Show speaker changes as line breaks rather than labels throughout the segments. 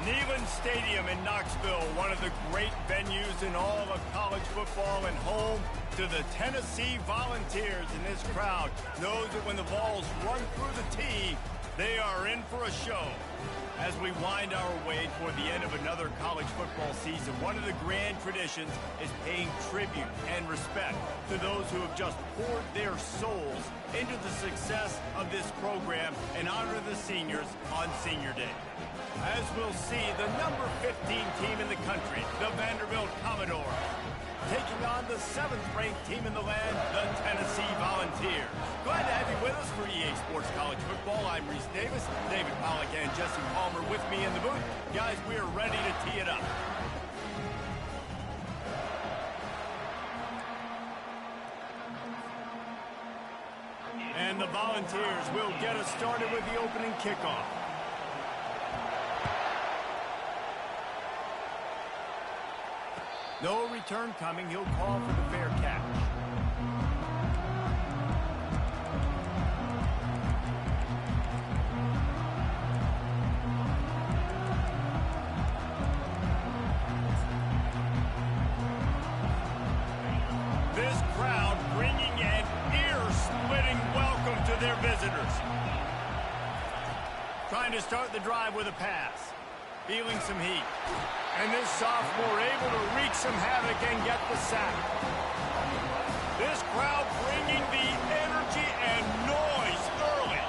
Neyland Stadium in Knoxville, one of the great venues in all of college football and home to the Tennessee Volunteers. And this crowd knows that when the balls run through the tee, they are in for a show. As we wind our way toward the end of another college football season, one of the grand traditions is paying tribute and respect to those who have just poured their souls into the success of this program and honor the seniors on Senior Day. As we'll see, the number 15 team in the country, the Vanderbilt Commodores, taking on the 7th-ranked team in the land, the Tennessee Volunteers. Glad to have you with us for EA Sports College Football. I'm Reese Davis, David Pollack and Jesse Palmer with me in the booth. Guys, we are ready to tee it up. And the Volunteers will get us started with the opening kickoff. No return coming. He'll call for the fair catch. This crowd bringing an ear-splitting welcome to their visitors. Trying to start the drive with a pass. Feeling some heat. And this sophomore able to wreak some havoc and get the sack. This crowd bringing the energy and noise early.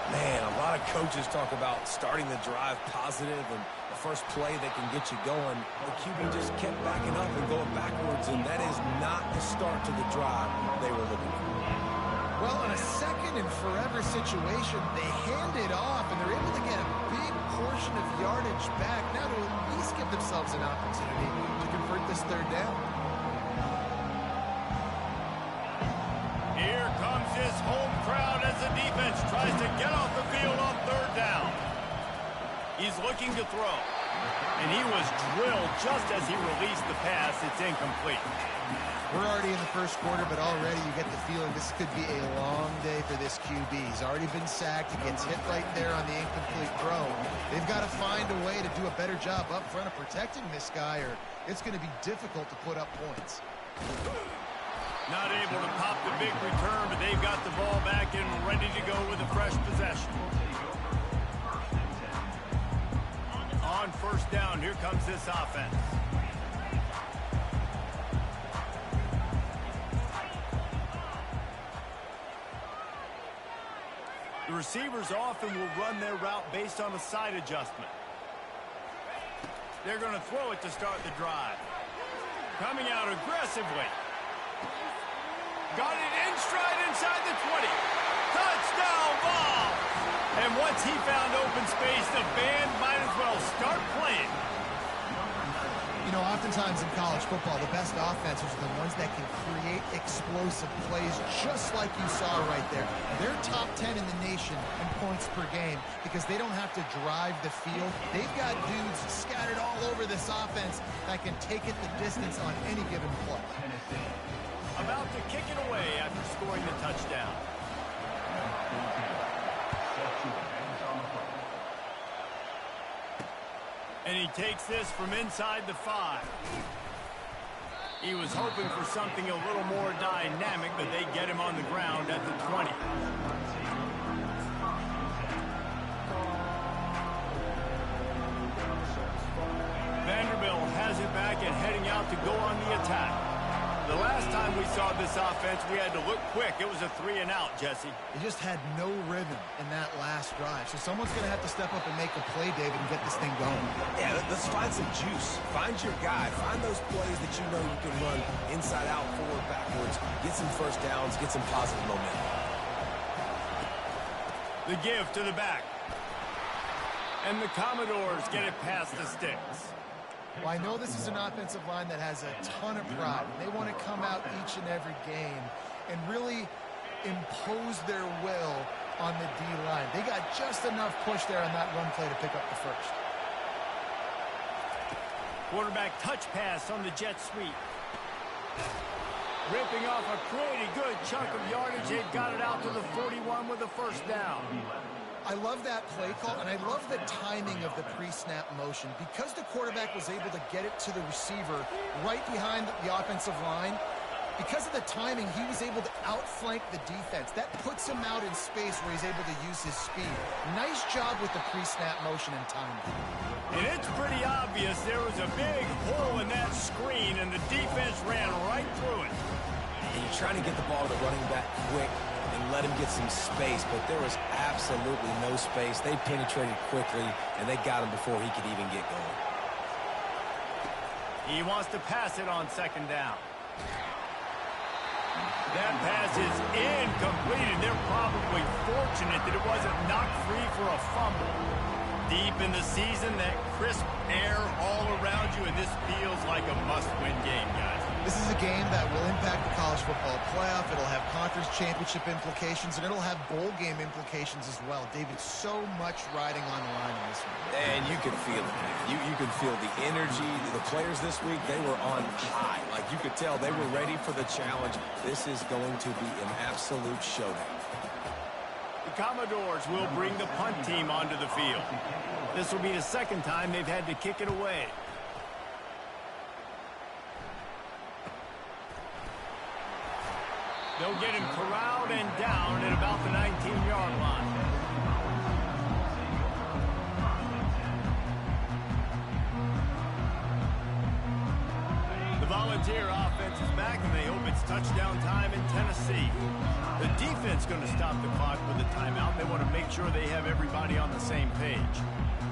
Man, a lot of coaches talk about starting the drive positive and the first play that can get you going. The QB just kept backing up and going backwards, and that is not the start to the drive they were looking for.
Well, in a second and forever situation, they hand it off, and they're able to get a big portion of yardage back now to at least give themselves an opportunity to convert this third down.
Here comes this home crowd as the defense tries to get off the field on third down. He's looking to throw, and he was drilled just as he released the pass. It's incomplete.
We're already in the first quarter, but already you get the feeling this could be a long day for this QB. He's already been sacked. He gets hit right there on the incomplete throw. They've got to find a way to do a better job up front of protecting this guy, or it's going to be difficult to put up points.
Not able to pop the big return, but they've got the ball back and ready to go with a fresh possession. On first down, here comes this offense. The receivers often will run their route based on a side adjustment. They're going to throw it to start the drive. Coming out aggressively. Got it in stride inside the 20. Touchdown ball! And once he found open space, the band might as well start playing.
You know, oftentimes in college football, the best offenses are the ones that can create explosive plays, just like you saw right there. They're top 10 in the nation in points per game because they don't have to drive the field. They've got dudes scattered all over this offense that can take it the distance on any given play.
About to kick it away after scoring the touchdown. And he takes this from inside the 5. He was hoping for something a little more dynamic, but they get him on the ground at the 20. Vanderbilt has it back and heading out to go on the attack. The last time we saw this offense, we had to look quick. It was a 3-and-out, Jesse.
They just had no rhythm in that last drive. So someone's going to have to step up and make a play, David, and get this thing going.
Yeah, let's find some juice. Find your guy. Find those plays that you know you can run inside out, forward, backwards. Get some first downs. Get some positive momentum.
The give to the back. And the Commodores get it past the sticks.
Well, I know this is an offensive line that has a ton of pride. They want to come out each and every game and really impose their will on the D-line. They got just enough push there on that run play to pick up the first.
Quarterback touch pass on the jet sweep. Ripping off a pretty good chunk of yardage. They've got it out to the 41 with a first down.
I love that play call, and I love the timing of the pre-snap motion. Because the quarterback was able to get it to the receiver right behind the offensive line, because of the timing, he was able to outflank the defense. That puts him out in space where he's able to use his speed. Nice job with the pre-snap motion and timing.
And it's pretty obvious there was a big hole in that screen, and the defense ran right through it.
And you're trying to get the ball to the running back quick and let him get some space, but there was absolutely no space. They penetrated quickly, and they got him before he could even get going.
He wants to pass it on second down. That pass is incomplete, and they're probably fortunate that it wasn't knocked free for a fumble. Deep in the season, that crisp air all around you, and this feels like a must-win game, guys.
This is a game that will impact the college football playoff. It'll have conference championship implications, and it'll have bowl game implications as well. David, so much riding on the line in this one.
And you can feel it, man. You can feel the energy. The players this week, they were on high. Like, you could tell they were ready for the challenge. This is going to be an absolute showdown.
The Commodores will bring the punt team onto the field. This will be the second time they've had to kick it away. They'll get him corralled and down at about the 19-yard line. The Volunteer offense is back, and they hope it's touchdown time in Tennessee. The defense going to stop the clock with a timeout. They want to make sure they have everybody on the same page.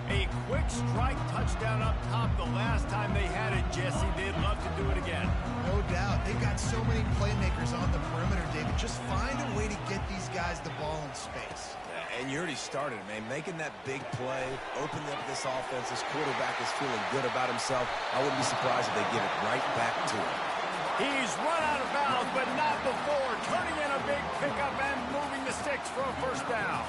A quick strike touchdown up top the last time they had it, Jesse. They'd love to do it again.
No doubt. They've got so many playmakers on the perimeter, David. Just find a way to get these guys the ball in space.
Yeah, and you already started, man. Making that big play, opening up this offense. This quarterback is feeling good about himself. I wouldn't be surprised if they give it right back to him.
He's run out of bounds, but not before. Turning in a big pickup and moving the sticks for a first down.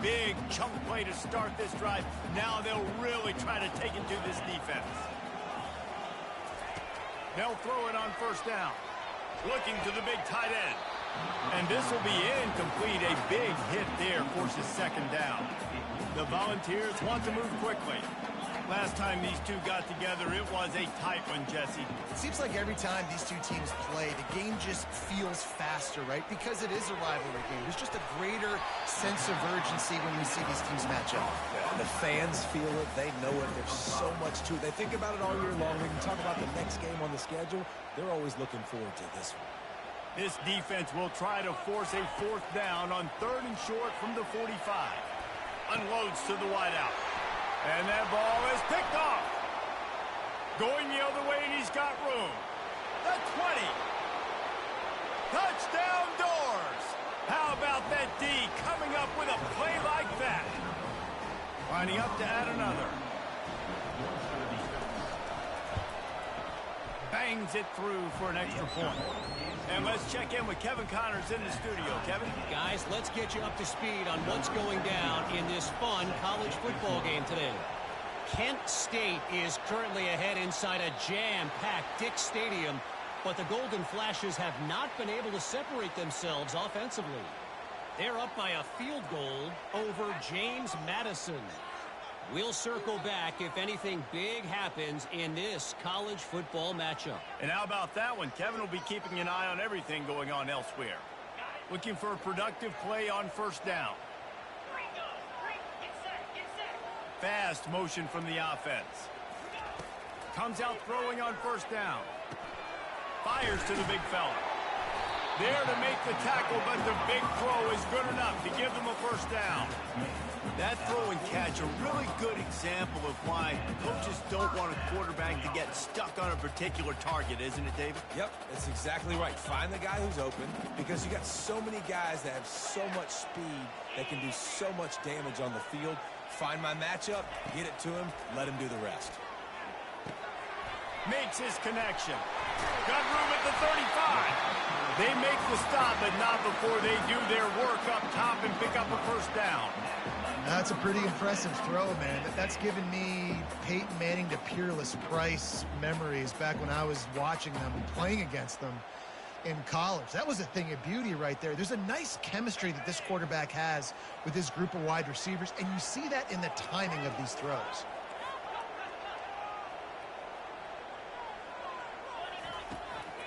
Big chunk play to start this drive. Now they'll really try to take it to this defense. They'll throw it on first down. Looking to the big tight end. And this will be incomplete. A big hit there forces second down. The Volunteers want to move quickly. Last time these two got together, it was a tight one, Jesse.
It seems like every time these two teams play, the game just feels faster, right? Because it is a rivalry game. There's just a greater sense of urgency when we see these teams match up.
Yeah, the fans feel it. They know it. There's so much to it. They think about it all year long. We can talk about the next game on the schedule. They're always looking forward to this one.
This defense will try to force a fourth down on third and short from the 45. Unloads to the wideout. And that ball is picked off. Going the other way, and he's got room. The 20. Touchdown Doors. How about that D coming up with a play like that? Lining up to add another. Bangs it through for an extra point. And let's check in with Kevin Connors in the studio. Kevin?
Guys, let's get you up to speed on what's going down in this fun college football game today. Kent State is currently ahead inside a jam-packed Dick Stadium, but the Golden Flashes have not been able to separate themselves offensively. They're up by a field goal over James Madison. We'll circle back if anything big happens in this college football matchup.
And how about that one? Kevin will be keeping an eye on everything going on elsewhere. Looking for a productive play on first down. Fast motion from the offense. Comes out throwing on first down. Fires to the big fella. There to make the tackle, but the big throw is good enough to give them a first down. That throw and catch, a really good example of why coaches don't want a quarterback to get stuck on a particular target, isn't it, David?
Yep, that's exactly right. Find the guy who's open, because you got so many guys that have so much speed that can do so much damage on the field. Find my matchup, get it to him, let him do the rest.
Makes his connection. Got room at the 35. They make the stop, but not before they do their work up top and pick up a first down.
That's a pretty impressive throw, man. That's given me Peyton Manning to Peerless Price memories back when I was watching them and playing against them. in college. That was a thing of beauty right there. There's a nice chemistry that this quarterback has with his group of wide receivers, and you see that in the timing of these throws.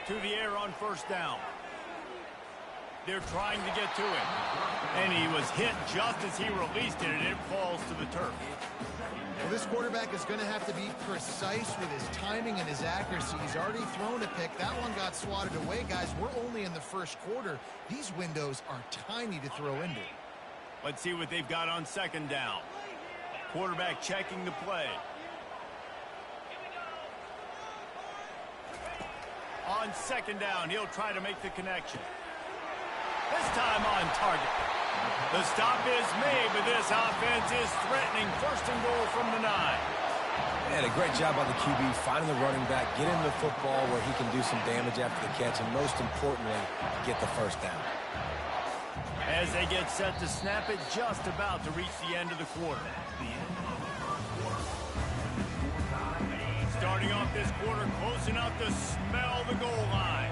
To the air on first down. They're trying to get to him. And he was hit just as he released it, and it falls to the turf.
Well, this quarterback is going to have to be precise with his timing and his accuracy. He's already thrown a pick. That one got swatted away, guys. We're only in the first quarter. These windows are tiny to throw into.
Let's see what they've got on second down. Quarterback checking the play. On second down, he'll try to make the connection. This time on target. The stop is made, but this offense is threatening first and goal from the 9.
And a great job by the QB finding the running back, get him the football where he can do some damage after the catch, and most importantly, get the first down.
As they get set to snap it, just about to reach the end of the quarter. Starting off this quarter close enough to smell the goal line.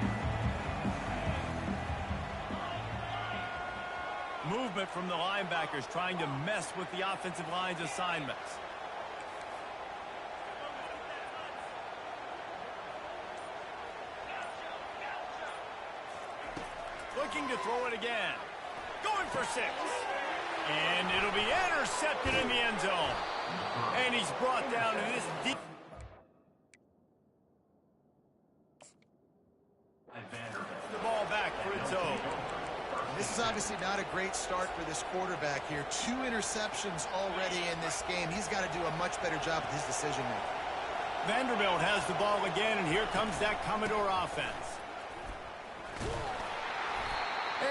Movement from the linebackers trying to mess with the offensive line's assignments. Looking to throw it again. Going for 6. And it'll be intercepted in the end zone. And he's brought down in this deep. The ball back for its own.
This is obviously not a great start for this quarterback here. 2 interceptions already in this game. He's got to do a much better job with his decision-making.
Vanderbilt has the ball again, and here comes that Commodore offense.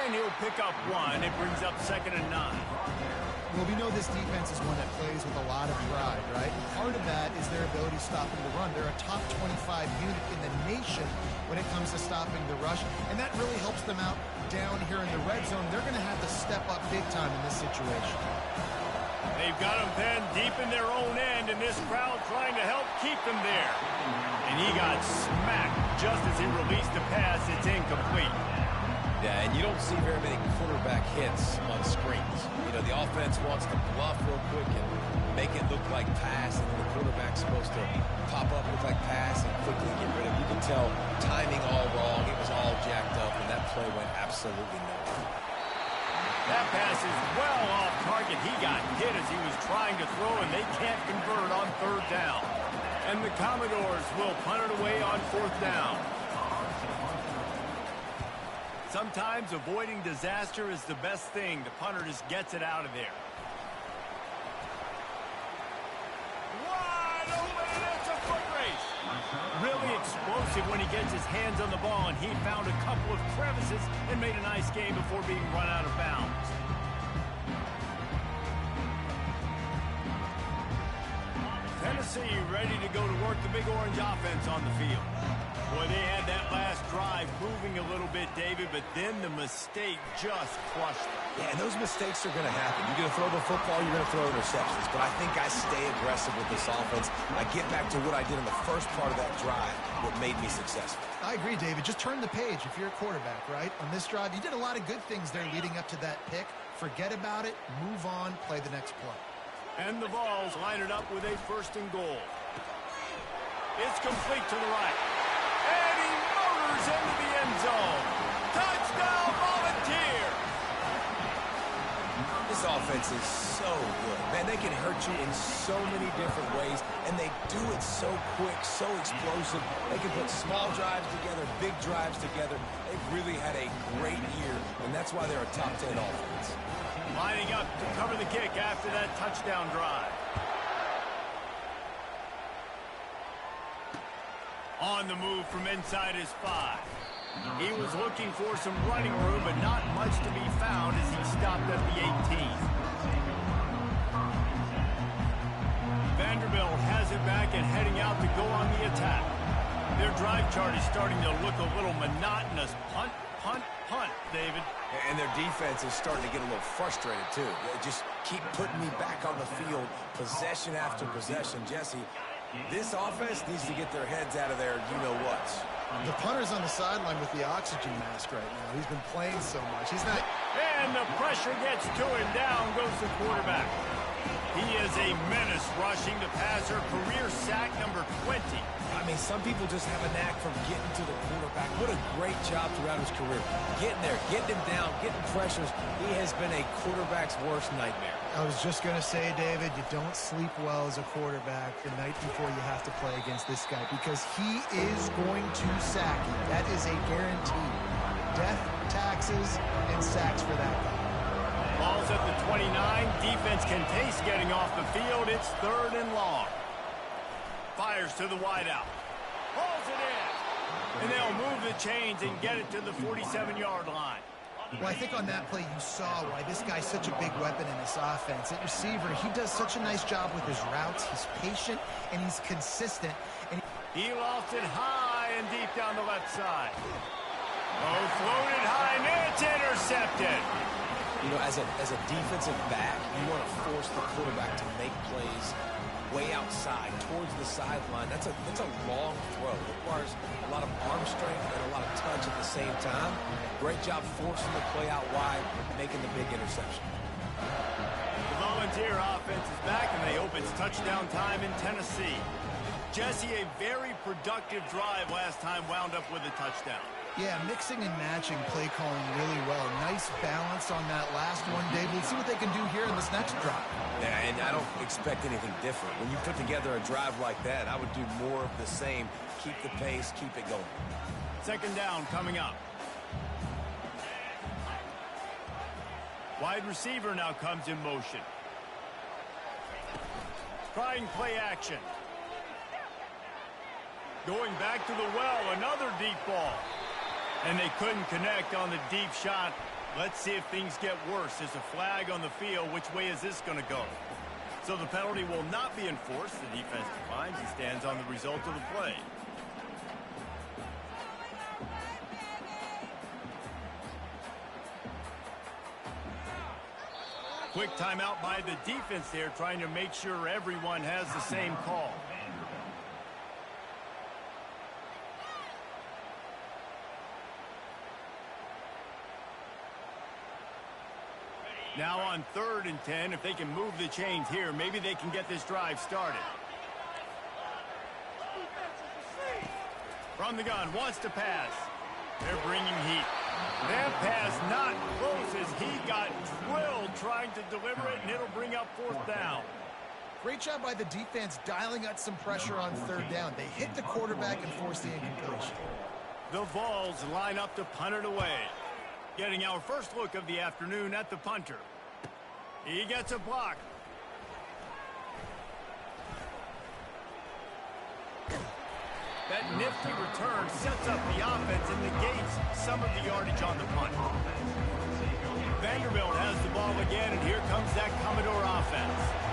And he'll pick up 1. It brings up second and 9.
Well, we know this defense is one that plays with a lot of pride, right? And part of that is their ability stopping the run. They're a top 25 unit in the nation when it comes to stopping the rush, and that really helps them out down here in the red zone. They're going to have to step up big time in this situation.
They've got them pinned deep in their own end, and this crowd trying to help keep them there. And he got smacked just as he released the pass. It's incomplete.
Yeah, and you don't see very many quarterback hits on screens. You know, the offense wants to bluff real quick and make it look like pass, and the quarterback's supposed to pop up, look like pass, and quickly get rid of it. You can tell timing all wrong. It was all jacked up, and that play went absolutely nowhere.
That pass is well off target. He got hit as he was trying to throw, and they can't convert on third down. And the Commodores will punt it away on fourth down. Sometimes avoiding disaster is the best thing. The punter just gets it out of there. Wide open, and it's a foot race. Really explosive when he gets his hands on the ball, and he found a couple of crevices and made a nice game before being run out of bounds. Tennessee ready to go to work the Big Orange offense on the field. Boy, they had that last drive moving a little bit, David, but then the mistake just crushed them.
Yeah, and those mistakes are going to happen. You're going to throw the football, you're going to throw interceptions. But I think I stay aggressive with this offense. I get back to what I did in the first part of that drive, what made me successful.
I agree, David. Just turn the page if you're a quarterback, right? On this drive, you did a lot of good things there leading up to that pick. Forget about it, move on, play the next play. And
the Vols line it up with a first and goal. It's complete to the right. And he motors into the end zone. Touchdown, Volunteer!
This offense is so good. Man, they can hurt you in so many different ways, and they do it so quick, so explosive. They can put small drives together, big drives together. They've really had a great year, and that's why they're a top 10 offense.
Lining up to cover the kick after that touchdown drive. On the move from inside his 5. He was looking for some running room, but not much to be found as he stopped at the 18. Vanderbilt has it back and heading out to go on the attack. Their drive chart is starting to look a little monotonous. Punt, punt, punt, David.
And their defense is starting to get a little frustrated, too. They just keep putting me back on the field, possession after possession. Jesse, this offense needs to get their heads out of there, you-know-what.
The punter's on the sideline with the oxygen mask right now. He's been playing so much. He's not...
And the pressure gets to him. Down goes the quarterback. He is a menace rushing the passer. Career sack number 20.
I mean, some people just have a knack for getting to the quarterback. What a great job throughout his career. Getting there, getting him down, getting pressures. He has been a quarterback's worst nightmare.
I was just going to say, David, you don't sleep well as a quarterback the night before you have to play against this guy because he is going to sack you. That is a guarantee. Death, taxes, and sacks for that guy.
Ball's at the 29. Defense can taste getting off the field. It's 3rd and long. Fires to the wideout. Pulls it in. And they'll move the chains and get it to the 47-yard line.
Well, I think on that play you saw why this guy's such a big weapon in this offense. At receiver, he does such a nice job with his routes. He's patient and he's consistent. And
he lost it high and deep down the left side. Oh, floated high and it's intercepted.
You know, as a defensive back, you want to force the quarterback to make plays way outside towards the sideline. That's a long throw. It requires a lot of arm strength and a lot of touch at the same time. Great job forcing the play out wide, making the big interception.
The Volunteer offense is back and they hope it's touchdown time in Tennessee. Jesse, a very productive drive last time wound up with a touchdown.
Yeah, mixing and matching play calling really well. Nice balance on that last one, Dave. Let's see what they can do here in this next drive.
Yeah, and I don't expect anything different. When you put together a drive like that, I would do more of the same. Keep the pace, keep it going.
2nd down coming up. Wide receiver now comes in motion. Trying play action. Going back to the well, another deep ball. And they couldn't connect on the deep shot. Let's see if things get worse. There's a flag on the field. Which way is this going to go? So the penalty will not be enforced. The defense declines. He stands on the result of the play. Quick timeout by the defense there, trying to make sure everyone has the same call. Now on 3rd and 10, if they can move the chains here, maybe they can get this drive started. From the gun, wants to pass. They're bringing heat. That pass not close as he got drilled trying to deliver it, and it'll bring up 4th down.
Great job by the defense dialing up some pressure on 3rd down. They hit the quarterback and forced the incompletion.
The Vols line up to punt it away. Getting our first look of the afternoon at the punter. He gets a block. That nifty return sets up the offense and negates some of the yardage on the punt. Vanderbilt has the ball again, and here comes that Commodore offense.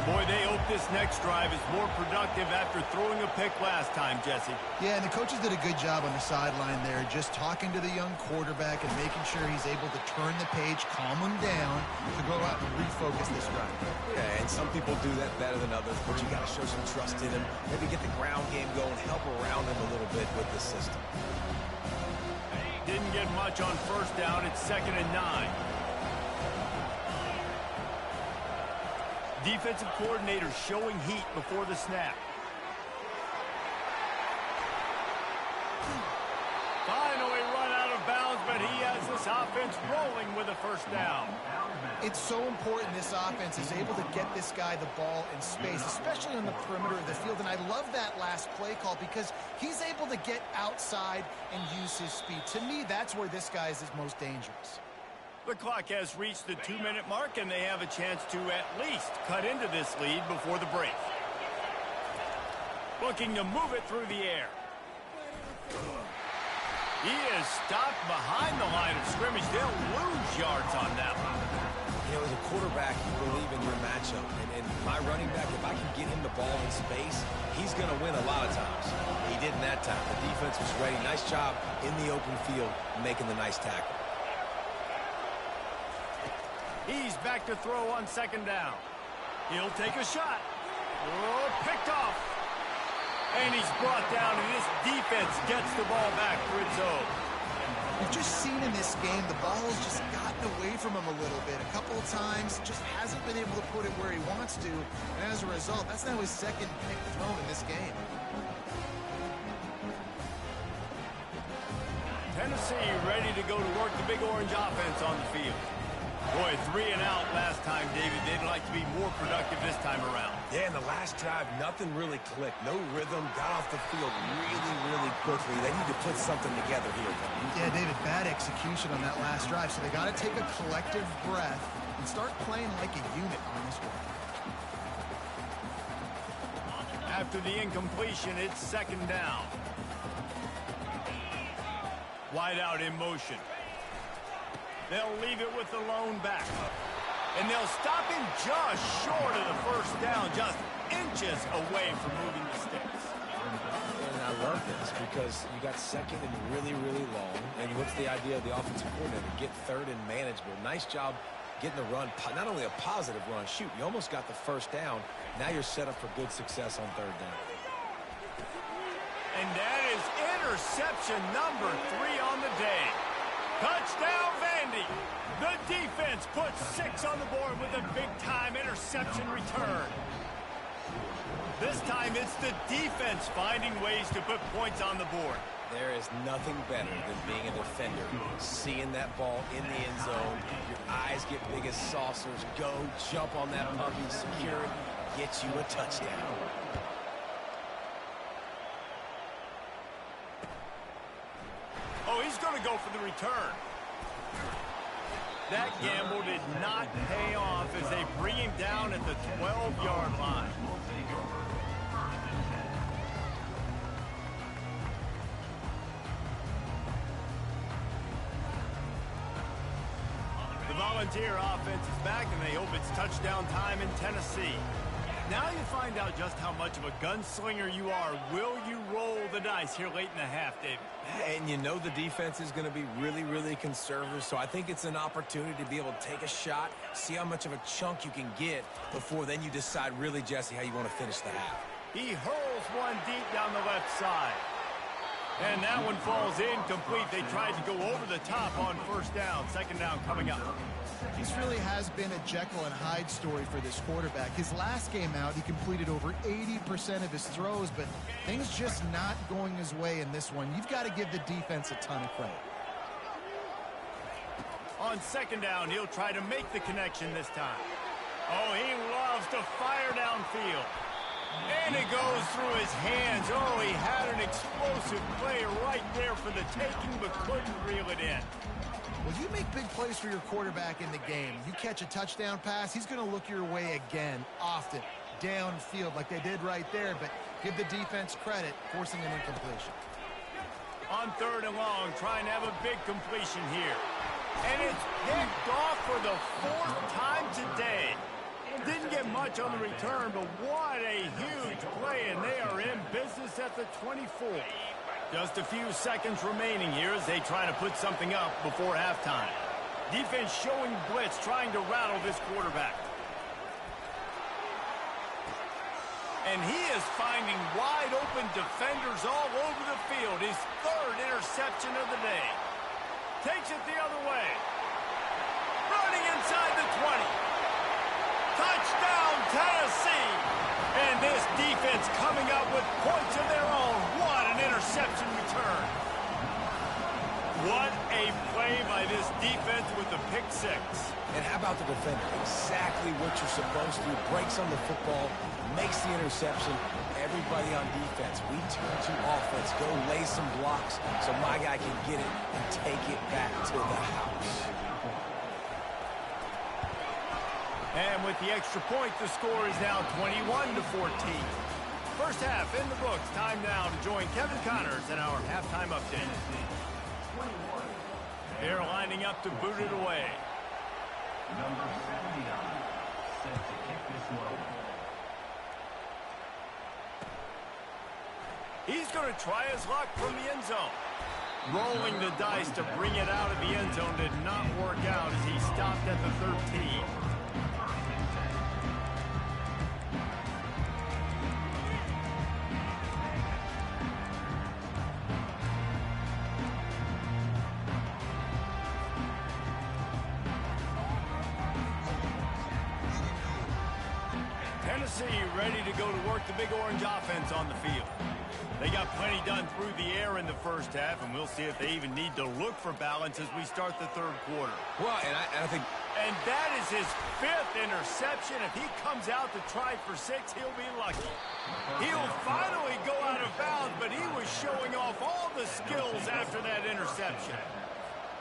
Boy, they hope this next drive is more productive after throwing a pick last time, Jesse.
Yeah, and the coaches did a good job on the sideline there, just talking to the young quarterback and making sure he's able to turn the page, calm him down, to go out and refocus this drive.
Yeah, and some people do that better than others, but you got to show some trust in him. Maybe get the ground game going, help around him a little bit with the system.
Didn't get much on 1st down. It's 2nd and 9. Defensive coordinator showing heat before the snap. Finally run out of bounds, but he has this offense rolling with a 1st down.
It's so important this offense is able to get this guy the ball in space, especially on the perimeter of the field. And I love that last play call because he's able to get outside and use his speed. To me, that's where this guy is most dangerous.
The clock has reached the 2-minute mark, and they have a chance to at least cut into this lead before the break. Looking to move it through the air. He is stopped behind the line of scrimmage. They'll lose yards on that one.
You know, as a quarterback, you believe in your matchup. And my running back, if I can get him the ball in space, he's going to win a lot of times. He didn't that time. The defense was ready. Nice job in the open field making the nice tackle.
He's back to throw on 2nd down. He'll take a shot. Oh, picked off. And he's brought down, and this defense gets the ball back for its own.
We've just seen in this game the ball has just gotten away from him a little bit. A couple of times, just hasn't been able to put it where he wants to. And as a result, that's now his second pick thrown in this game.
Tennessee ready to go to work the Big Orange offense on the field. Boy, 3 and out last time, David. They'd like to be more productive this time around.
Yeah, in the last drive, nothing really clicked. No rhythm, got off the field really quickly. They need to put something together here.
Yeah, David, bad execution on that last drive, so they got to take a collective breath and start playing like a unit on this one.
After the incompletion, it's second down. Wide out in motion. They'll leave it with the lone back. And they'll stop him just short of the first down, just inches away from moving the sticks.
And I love this because you got second and really long. And what's the idea of the offensive coordinator? Get third and manageable. Nice job getting the run, not only a positive run. Shoot, you almost got the first down. Now you're set up for good success on third down.
And that is interception number 3 on the day. Touchdown, Vandy. The defense puts 6 on the board with a big-time interception return. This time, it's the defense finding ways to put points on the board.
There is nothing better than being a defender. Seeing that ball in the end zone, your eyes get big as saucers. Go, jump on that puppy, secure it, get you a touchdown.
Oh, he's going to go for the return. That gamble did not pay off as they bring him down at the 12-yard line. The Volunteer offense is back, and they hope it's touchdown time in Tennessee. Now you find out just how much of a gunslinger you are. Will you roll the dice here late in the half, David?
And you know the defense is going to be really conservative, so I think it's an opportunity to be able to take a shot, see how much of a chunk you can get before then you decide really, Jesse, how you want to finish the half.
He hurls one deep down the left side. And that one falls incomplete. They tried to go over the top on first down. Second down coming up.
This really has been a Jekyll and Hyde story for this quarterback. His last game out, he completed over 80% of his throws, but things just not going his way in this one. You've got to give the defense a ton of credit.
On second down, he'll try to make the connection this time. Oh, he loves to fire downfield. And it goes through his hands. Oh, he had an explosive play right there for the taking, but couldn't reel it in.
Well, you make big plays for your quarterback in the game. You catch a touchdown pass, he's going to look your way again, often, downfield like they did right there, but give the defense credit, forcing an incompletion.
On third and long, trying to have a big completion here. And it's picked off for the 4th time today. Didn't get much on the return, but what a huge play, and they are in business at the 24. Just a few seconds remaining here as they try to put something up before halftime. Defense showing blitz, trying to rattle this quarterback. And he is finding wide open defenders all over the field. His 3rd interception of the day. Takes it the other way. Running inside the 20. Touchdown, Tennessee! And this defense coming up with points of their own. What an interception return. What a play by this defense with the pick 6.
And how about the defender? Exactly what you're supposed to do. Breaks on the football, makes the interception. Everybody on defense, we turn to offense. Go lay some blocks so my guy can get it and take it back to the house.
And with the extra point, the score is now 21-14. First half in the books. Time now to join Kevin Connors in our halftime update. They're lining up to boot it away.
Number 79, set to kick this one.
He's going to try his luck from the end zone. Rolling the dice to bring it out of the end zone did not work out as he stopped at the 13. Tennessee ready to go to work the Big Orange offense on the field. They got plenty done through the air in the first half, and we'll see if they even need to look for balance as we start the third quarter.
Well, and I think...
And that is his 5th interception. If he comes out to try for 6, he'll be lucky. He'll finally go out of bounds, but he was showing off all the skills after that interception.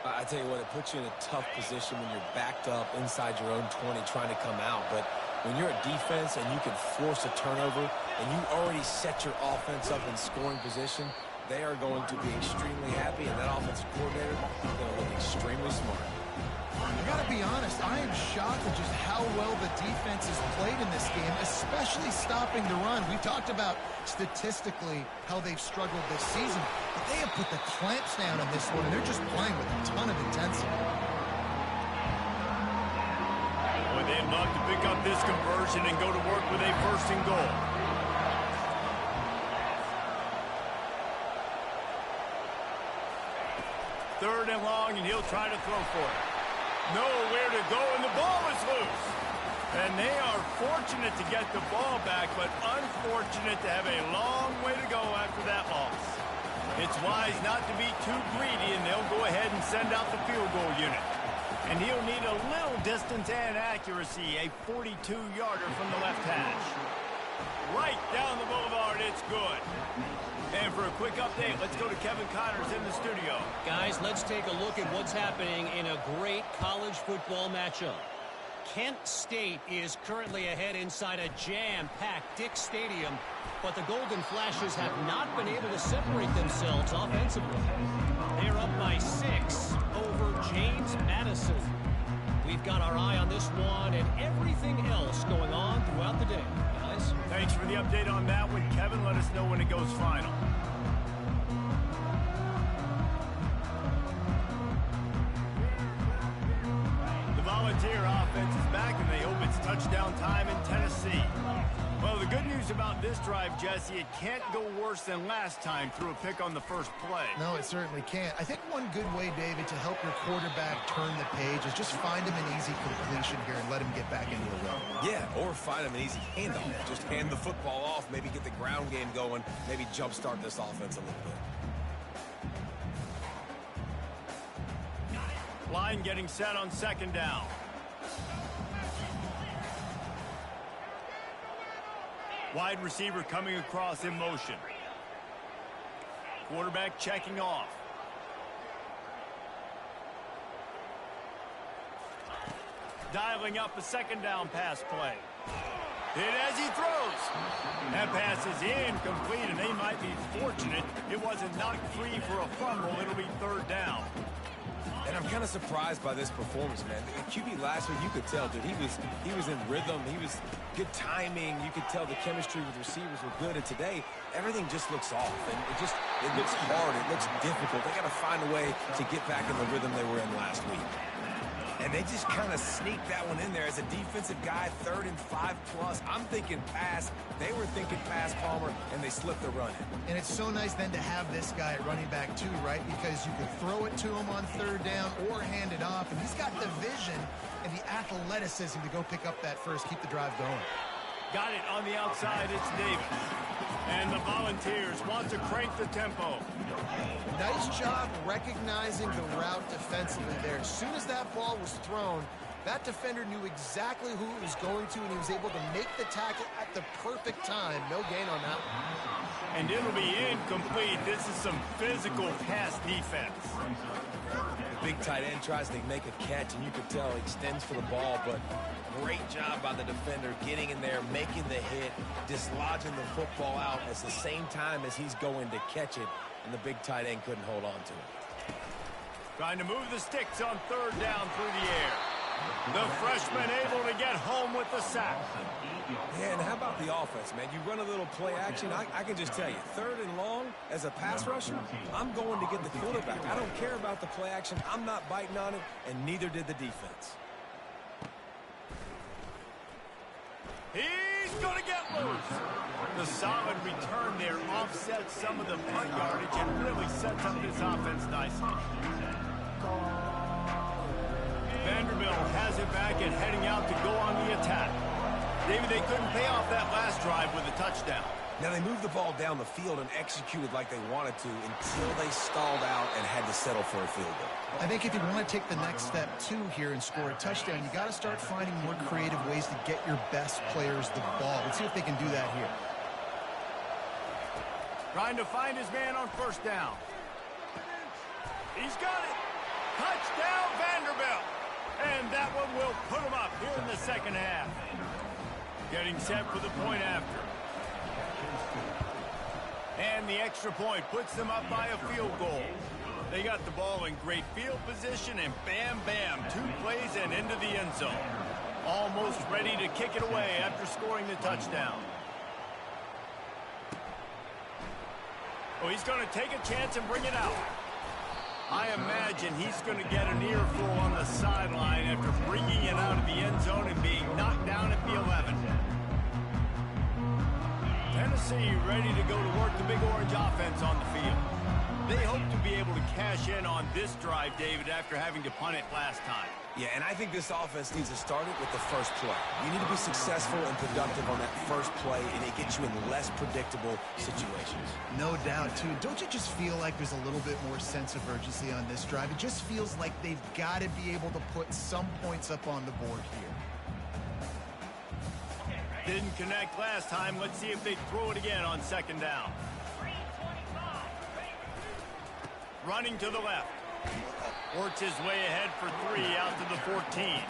I tell you what, it puts you in a tough position when you're backed up inside your own 20 trying to come out. But when you're a defense and you can force a turnover and you already set your offense up in scoring position, they are going to be extremely happy, and that offensive coordinator is going to look extremely smart.
I got to be honest, I am shocked at just how well the defense has played in this game, especially stopping the run. We talked about statistically how they've struggled this season, but they have put the clamps down on this one, and they're just playing with a ton of intensity.
Boy, they'd love to pick up this conversion and go to work with a 1st and goal. Third and long, and he'll try to throw for it. Nowhere to go, and the ball is loose. And they are fortunate to get the ball back, but unfortunate to have a long way to go after that loss. It's wise not to be too greedy, and they'll go ahead and send out the field goal unit. And he'll need a little distance and accuracy, a 42-yarder from the left hash. Right down the boulevard, it's good. And for a quick update, let's go to Kevin Connors in the studio.
Guys, let's take a look at what's happening in a great college football matchup. Kent State is currently ahead inside a jam-packed Dick Stadium, but the Golden Flashes have not been able to separate themselves offensively. They're up by 6 over James Madison. We've got our eye on this one and everything else going on throughout the day. Guys?
Thanks for the update on that one, Kevin. Let us know when it goes final. The Volunteer offense is back, and they hope it's touchdown time in Tennessee. Well, the good news about this drive, Jesse, it can't go worse than last time through a pick on the first play.
No, it certainly can't. I think one good way, David, to help your quarterback turn the page is just find him an easy completion here and let him get back into the run.
Yeah, or find him an easy handoff. Just hand the football off, maybe get the ground game going, maybe jumpstart this offense a little bit.
Line getting set on 2nd down. Wide receiver coming across in motion. Quarterback checking off. Dialing up a 2nd down pass play. Hit as he throws. That pass is incomplete, and they might be fortunate it wasn't knocked free for a fumble. It'll be 3rd down.
And I'm kind of surprised by this performance, man. The QB last week, you could tell, dude, he was in rhythm. He was good timing. You could tell the chemistry with receivers were good. And today, everything just looks off. And it looks hard. It looks difficult. They got to find a way to get back in the rhythm they were in last week. And they just kind of sneaked that one in there as a defensive guy, 3rd and 5+. I'm thinking pass. They were thinking pass, Palmer, and they slipped the run in.
And it's so nice then to have this guy at running back too, right? Because you can throw it to him on 3rd down or hand it off. And he's got the vision and the athleticism to go pick up that first, keep the drive going.
Got it on the outside. It's Davis. And the Volunteers want to crank the tempo.
Nice job recognizing the route defensively there. As soon as that ball was thrown, that defender knew exactly who it was going to, and he was able to make the tackle at the perfect time. No gain on that one.
And it'll be incomplete. This is some physical pass defense.
The big tight end tries to make a catch, and you could tell he extends for the ball, but great job by the defender getting in there, making the hit, dislodging the football out at the same time as he's going to catch it, and the big tight end couldn't hold on to it.
Trying to move the sticks on 3rd down through the air. The freshman able to get home with the sack.
Yeah, and how about the offense, man? You run a little play action. I can just tell you, 3rd and long, as a pass rusher, I'm going to get the quarterback. I don't care about the play action. I'm not biting on it, and neither did the defense.
He's going to get loose. The solid return there offsets some of the punt yardage and really sets up this offense nicely. Vanderbilt has it back and heading out to go on the attack. David, they couldn't pay off that last drive with a touchdown.
Now, they moved the ball down the field and executed like they wanted to until they stalled out and had to settle for a field goal.
I think if you want to take the next step, too, here and score a touchdown, you got to start finding more creative ways to get your best players the ball. Let's see if they can do that here.
Trying to find his man on first down. He's got it. Touchdown, Vanderbilt. And that one will put him up here in the second half. Getting set for the point after. And the extra point puts them up by a field goal. They got the ball in great field position, and bam, bam, 2 plays and into the end zone. Almost ready to kick it away after scoring the touchdown. Oh, he's going to take a chance and bring it out. I imagine he's going to get an earful on the sideline after bringing it out of the end zone and being knocked down at the 11. Tennessee ready to go to work the Big Orange offense on the field. They hope to be able to cash in on this drive, David, after having to punt it last time.
Yeah, and I think this offense needs to start it with the first play. You need to be successful and productive on that first play, and it gets you in less predictable situations.
No doubt, too. Don't you just feel like there's a little bit more sense of urgency on this drive? It just feels like they've got to be able to put some points up on the board here.
Didn't connect last time. Let's see if they throw it again on second down. Running to the left. Works his way ahead for 3 out to the 14.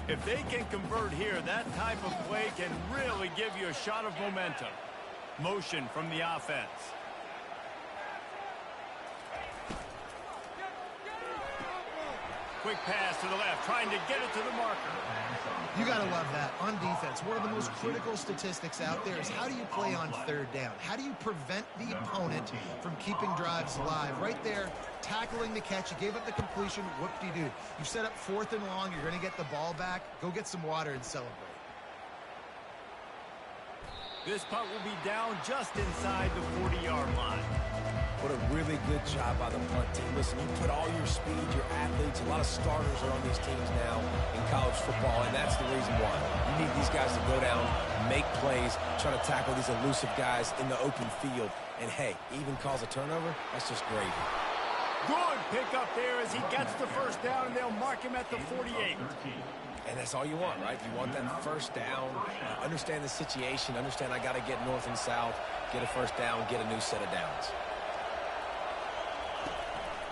If they can convert here, that type of play can really give you a shot of momentum. Motion from the offense. Quick pass to the left, trying to get it to the marker.
You got to love that. On defense, one of the most critical statistics out there is how do you play on third down? How do you prevent the opponent from keeping drives alive? Right there, tackling the catch. You gave up the completion. Whoop-de-doo. You've set up 4th and long. You're going to get the ball back. Go get some water and celebrate.
This punt will be down just inside the 40-yard line.
What a really good job by the punt team. Listen, you put all your speed, your athletes, a lot of starters are on these teams now in college football, and that's the reason why. You need these guys to go down, make plays, try to tackle these elusive guys in the open field. And, hey, even cause a turnover, that's just gravy.
Good pick up there as he gets the first down, and they'll mark him at the 48.
And that's all you want, right? You want that first down, understand the situation, understand I got to get north and south, get a first down, get a new set of downs.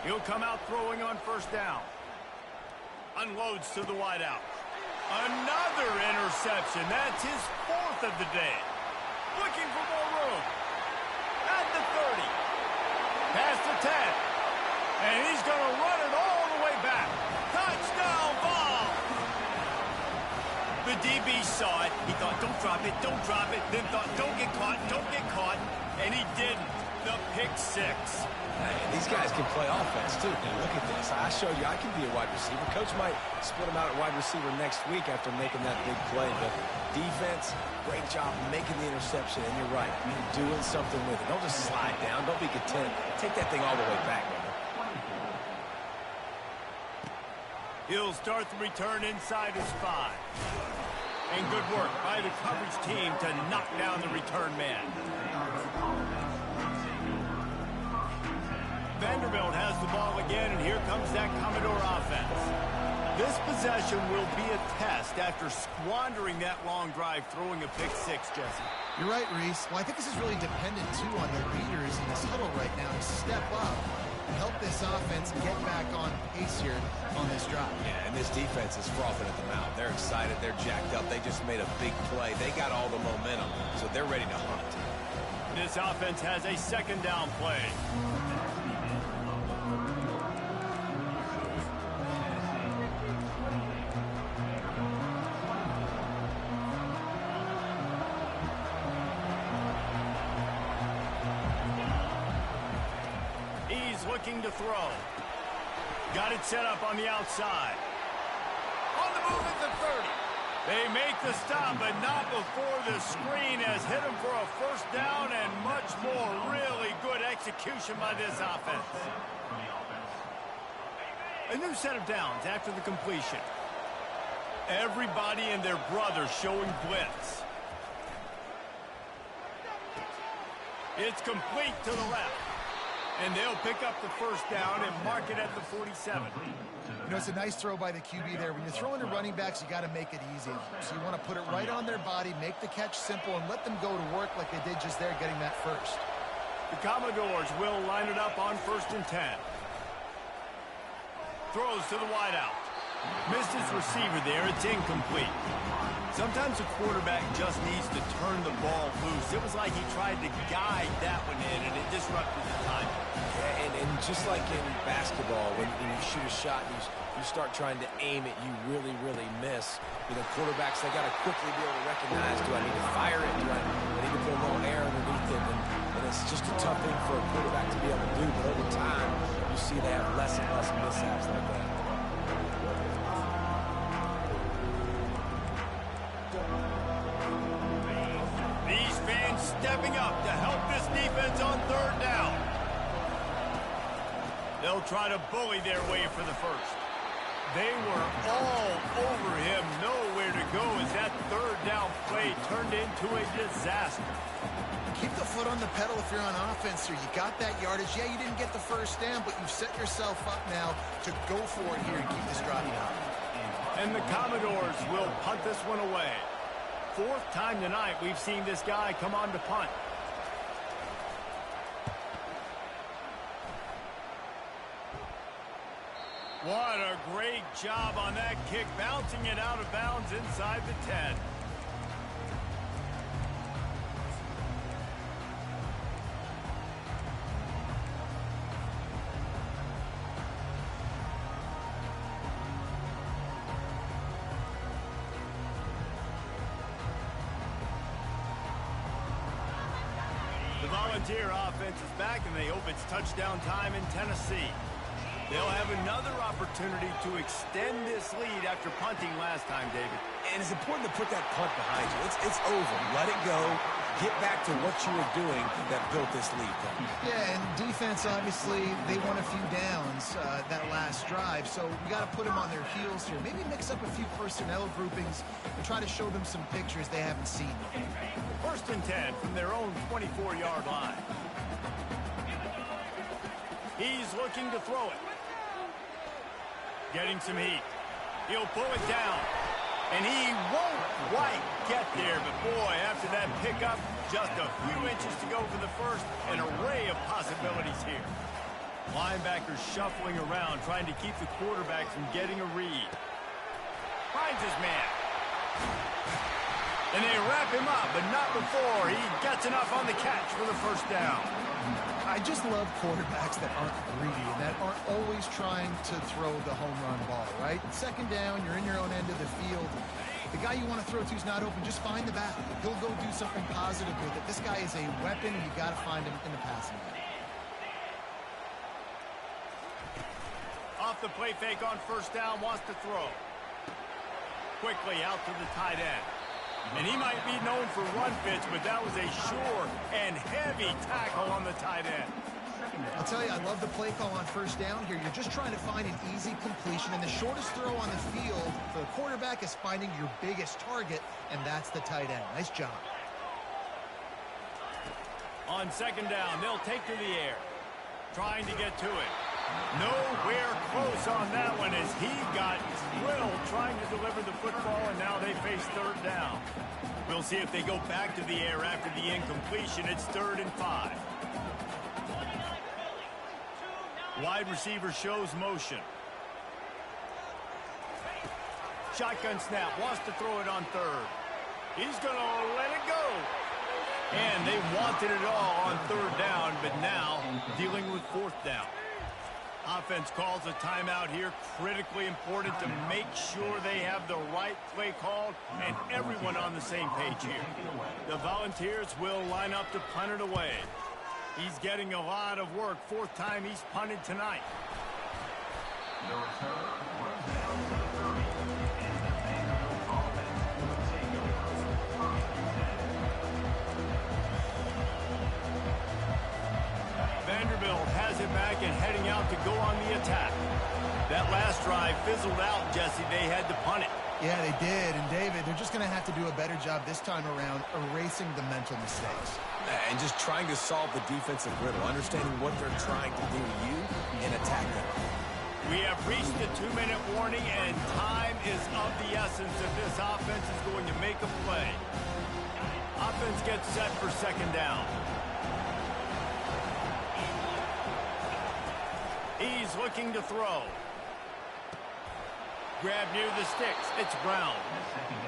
He'll come out throwing on first down. Unloads to the wideout. Another interception. That's his 4th of the day. Looking for more room. At the 30. Past the 10. And he's going to run it all the way back. Touchdown ball. The DB saw it. He thought, don't drop it, don't drop it. Then thought, don't get caught, don't get caught. And he didn't. The pick 6.
These guys can play offense, too. Now, look at this. I showed you I can be a wide receiver. Coach might split him out at wide receiver next week after making that big play. But defense, great job making the interception. And you're right, doing something with it. Don't just slide down. Don't be content. Take that thing all the way back, brother.
He'll start the return inside his 5. And good work by the coverage team to knock down the return man. Vanderbilt has the ball again, and here comes that Commodore offense. This possession will be a test after squandering that long drive, throwing a pick 6, Jesse.
You're right, Reese. Well, I think this is really dependent, too, on the leaders in this huddle right now to step up and help this offense get back on pace here on this drive.
Yeah, and this defense is frothing at the mouth. They're excited. They're jacked up. They just made a big play. They got all the momentum, so they're ready to hunt.
This offense has a second down play. Looking to throw. Got it set up on the outside. On the move at the 30. They make the stop, but not before the screen has hit him for a first down and much more. Really good execution by this offense. A new set of downs after the completion. Everybody and their brother showing blitz. It's complete to the left. And they'll pick up the first down and mark it at the 47.
You know, it's a nice throw by the QB there. When you're throwing to running backs, you got to make it easy. So you want to put it right on their body, make the catch simple, and let them go to work like they did just there, getting that first.
The Commodores will line it up on 1st and 10. Throws to the wideout. Missed his receiver there. It's incomplete. Sometimes a quarterback just needs to turn the ball loose. It was like he tried to guide that one in, and it disrupted the time.
Yeah, and just like in basketball, when you shoot a shot and you start trying to aim it, you really, really miss. You know, quarterbacks, they got to quickly be able to recognize, do I need to fire it? Do I need to put a little air underneath it? And it's just a tough thing for a quarterback to be able to do. But over time, you see they have less and less mishaps like that.
These fans stepping up to help this defense on 3rd down. They'll try to bully their way for the first. They were all over him, nowhere to go as that 3rd down play turned into a disaster.
Keep the foot on the pedal if you're on offense here. You got that yardage. Yeah, you didn't get the first down, but you've set yourself up now to go for it here and keep this drive going.
And the Commodores will punt this one away. 4th time tonight we've seen this guy come on to punt. What a great job on that kick, bouncing it out of bounds inside the 10. The Volunteer offense is back, and they hope it's touchdown time in Tennessee. They'll have another opportunity to extend this lead after punting last time, David.
And it's important to put that punt behind you. It's over. Let it go. Get back to what you were doing that built this lead.
Yeah, and defense, obviously, they won a few downs that last drive, so we got to put them on their heels here. Maybe mix up a few personnel groupings and try to show them some pictures they haven't seen.
1st and 10 from their own 24-yard line. He's looking to throw it. Getting some heat. He'll pull it down. And he won't quite get there. But, boy, after that pickup, just a few inches to go for the first. An array of possibilities here. Linebackers shuffling around, trying to keep the quarterback from getting a read. Finds his man. And they wrap him up, but not before he gets enough on the catch for the first down.
I just love quarterbacks that aren't greedy and that aren't always trying to throw the home run ball, right? 2nd down, you're in your own end of the field. The guy you want to throw to is not open. Just find the back. He'll go do something positive with it. This guy is a weapon, and you got to find him in the passing game.
Off the play fake on 1st down, wants to throw. Quickly out to the tight end. And he might be known for run fits, but that was a sure and heavy tackle on the tight end.
I'll tell you, I love the play call on 1st down here. You're just trying to find an easy completion, and the shortest throw on the field for the quarterback is finding your biggest target, and that's the tight end. Nice job.
On 2nd down, they'll take to the air. Trying to get to it. Nowhere close on that one as he got drilled trying to deliver the football, and now they face 3rd down. We'll see if they go back to the air after the incompletion. It's 3rd and 5. Wide receiver shows motion. Shotgun snap, wants to throw it on 3rd. He's going to let it go. And they wanted it all on 3rd down, but now dealing with 4th down. Offense calls a timeout here. Critically important to make sure they have the right play called and everyone on the same page here. The Volunteers will line up to punt it away. He's getting a lot of work. 4th time he's punted tonight. Vanderbilt has it back and heading out to go on the attack. That last drive fizzled out, Jesse. They had to punt it.
Yeah, they did. And, David, they're just going to have to do a better job this time around erasing the mental mistakes.
And just trying to solve the defensive riddle, understanding what they're trying to do to you and attack them.
We have reached the 2-minute warning, and time is of the essence if this offense is going to make a play. Offense gets set for second down. He's looking to throw. Grab near the sticks. It's Brown.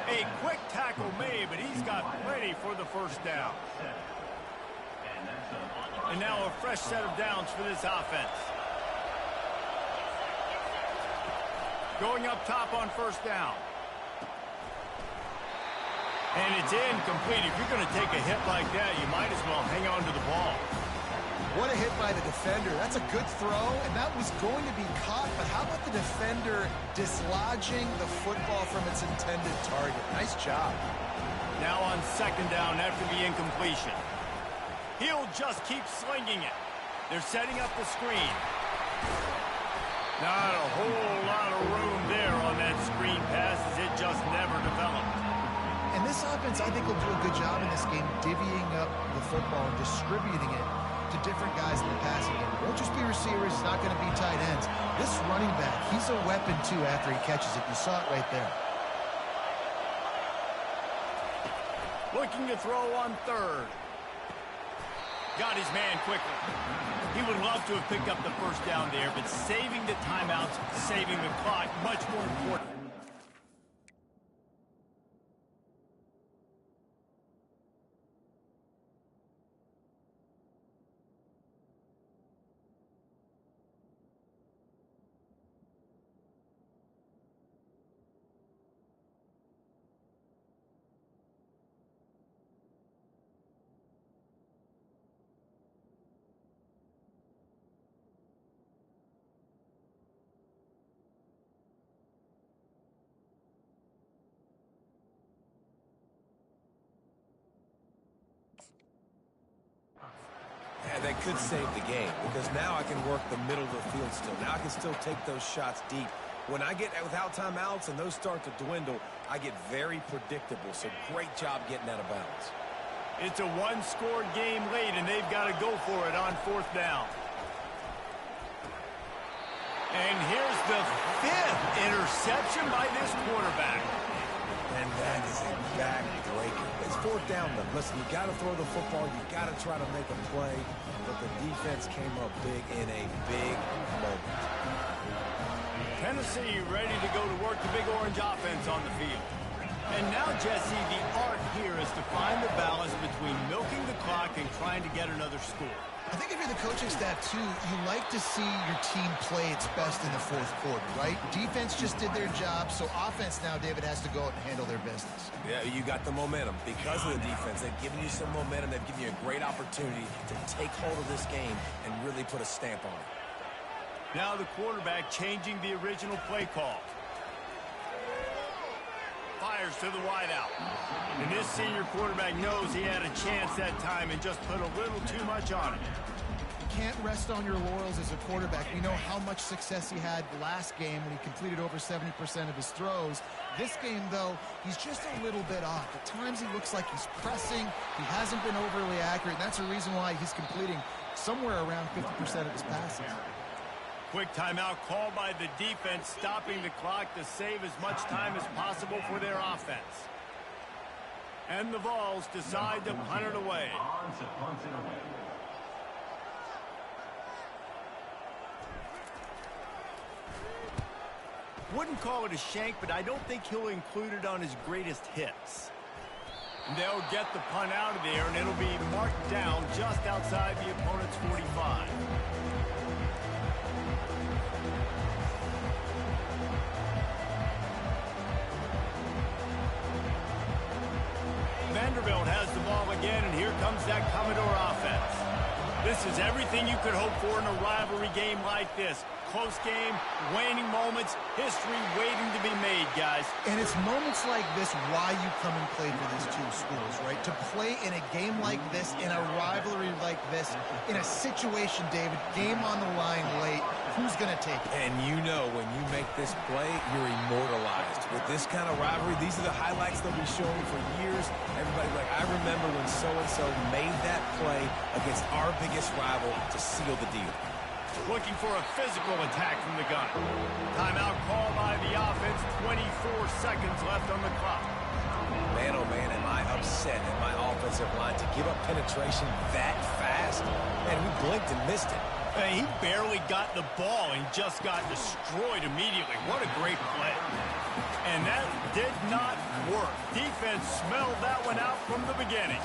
A quick tackle made, but he's got plenty for the first down. And now a fresh set of downs for this offense. Going up top on first down. And it's incomplete. If you're going to take a hit like that, you might as well hang on to the ball.
What a hit by the defender. That's a good throw, and that was going to be caught. But how about the defender dislodging the football from its intended target? Nice job.
Now on second down after the incompletion. He'll just keep slinging it. They're setting up the screen. Not a whole lot of room there on that screen pass as it just never developed.
And this offense, I think, will do a good job in this game divvying up the football and distributing it to different guys in the passing game. It won't just be receivers. It's not going to be tight ends. This running back, he's a weapon, too, after he catches it. You saw it right there.
Looking to throw on third. Got his man quickly. He would love to have picked up the first down there, but saving the timeouts, saving the clock, much more important.
And that could save the game because now I can work the middle of the field still. Now I can still take those shots deep. When I get without timeouts and those start to dwindle, I get very predictable. So great job getting out of bounds.
It's a one-scored game late, and they've got to go for it on fourth down. And here's the 5th interception by this quarterback.
And that is a back-breaker. It's fourth down, though. Listen, you got to throw the football. You got to try to make a play. But the defense came up big in a big moment.
Tennessee ready to go to work the Big Orange offense on the field. And now, Jesse, the art here is to find the balance between milking the clock and trying to get another score.
I think if you're the coaching staff, too, you like to see your team play its best in the fourth quarter, right? Defense just did their job, so offense now, David, has to go out and handle their business.
Yeah, you got the momentum. Because of the defense, they've given you some momentum. They've given you a great opportunity to take hold of this game and really put a stamp on it.
Now the quarterback changing the original play call. Fires to the wideout. And this senior quarterback knows he had a chance that time and just put a little too much on it.
You can't rest on your laurels as a quarterback. We know how much success he had last game when he completed over 70% of his throws. This game, though, he's just a little bit off. At times he looks like he's pressing. He hasn't been overly accurate, and that's a reason why he's completing somewhere around 50% of his passes.
Quick timeout called by the defense, stopping the clock to save as much time as possible for their offense. And the Vols decide to punt it away. Wouldn't call it a shank, but I don't think he'll include it on his greatest hits. They'll get the punt out of there, and it'll be marked down just outside the opponent's 45. Vanderbilt has the ball again, and here comes that Commodore offense. This is everything you could hope for in a rivalry game like this. close game, waning moments, history waiting to be made, guys.
And it's moments like this why you come and play for these two schools, right? To play in a game like this, in a rivalry like this, in a situation, David, game on the line late, who's going to take it?
And you know when you make this play, you're immortalized. With this kind of rivalry, these are the highlights they'll be showing for years. Everybody like, I remember when so-and-so made that play against our biggest rival to seal the deal.
Looking for a physical attack from the gun. Timeout call by the offense. 24 seconds left on the clock.
Man, oh man, am I upset at my offensive line to give up penetration that fast? Man, we blinked and missed it.
Hey, he barely got the ball and just got destroyed immediately. What a great play. And that did not work. Defense smelled that one out from the beginning.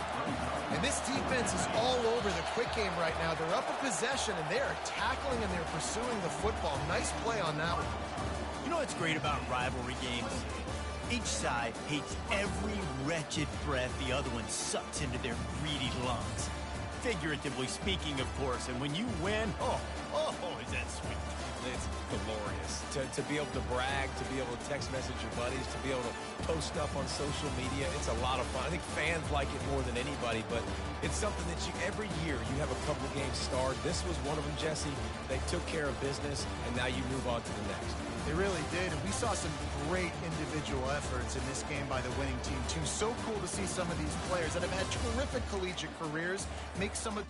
And this defense is all over the quick game right now. They're up a possession, and they're tackling and they're pursuing the football. Nice play on that one.
You know what's great about rivalry games? Each side hates every wretched breath the other one sucks into their greedy lungs. Figuratively speaking, of course. And when you win, oh, is that sweet.
It's glorious. To be able to brag, to be able to text message your buddies, to be able to post stuff on social media, it's a lot of fun. I think fans like it more than anybody, but it's something that every year you have a couple of games starred. This was one of them, Jesse. They took care of business, and now you move on to the next.
They really did, and we saw some great individual efforts in this game by the winning team, too. So cool to see some of these players that have had terrific collegiate careers make some of